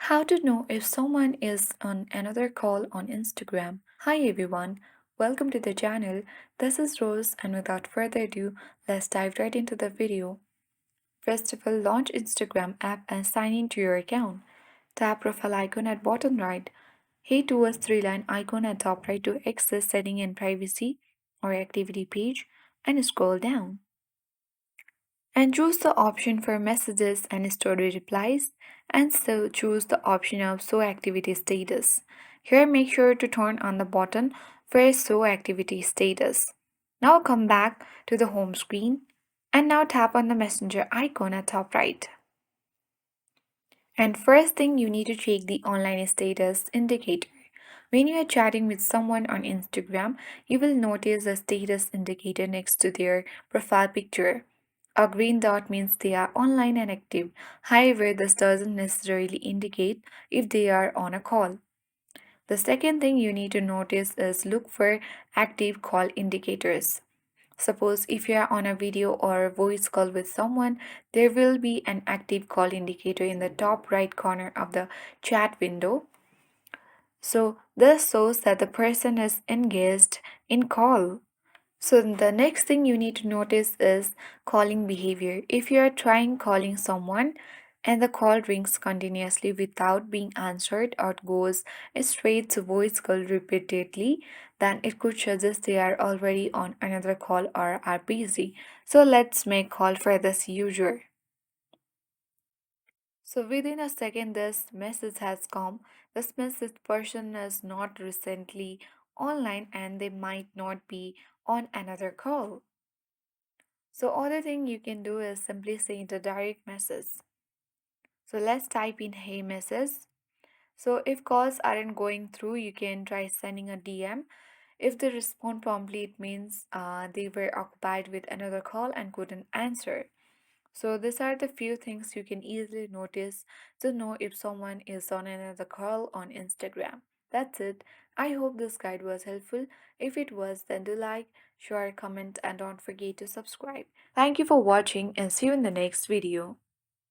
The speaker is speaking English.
How to know if someone is on another call on Instagram. Hi everyone, welcome to the channel. This is Rose, and without further ado, let's dive right into the video. First of all, launch Instagram app and sign into your account. Tap profile icon at bottom right. Head towards three-line icon at top right to access setting and privacy or activity page and scroll down. And choose the option for messages and story replies, and so choose the option of show activity status. Here make sure to turn on the button for show activity status. Now come back to the home screen and now tap on the messenger icon at top right. And first thing, you need to check the online status indicator. When you are chatting with someone on Instagram, you will notice a status indicator next to their profile picture. A green dot means they are online and active. However, this doesn't necessarily indicate if they are on a call. The second thing you need to notice is look for active call indicators. Suppose if you are on a video or voice call with someone, there will be an active call indicator in the top right corner of the chat window. So this shows that the person is engaged in call. So the next thing you need to notice is calling behavior. If you are trying calling someone and the call rings continuously without being answered or goes straight to voice call repeatedly, then it could suggest they are already on another call or are busy. So let's make call for this user. So within a second, this message has come. This message person is not recently online and they might not be on another call. So other thing you can do is simply send a direct message. So let's type in hey message. So if calls aren't going through, you can try sending a DM. If they respond promptly, it means they were occupied with another call and couldn't answer. So these are the few things you can easily notice to know if someone is on another call on Instagram. That's it. I hope this guide was helpful. If it was, then do like, share, comment, and don't forget to subscribe. Thank you for watching and see you in the next video.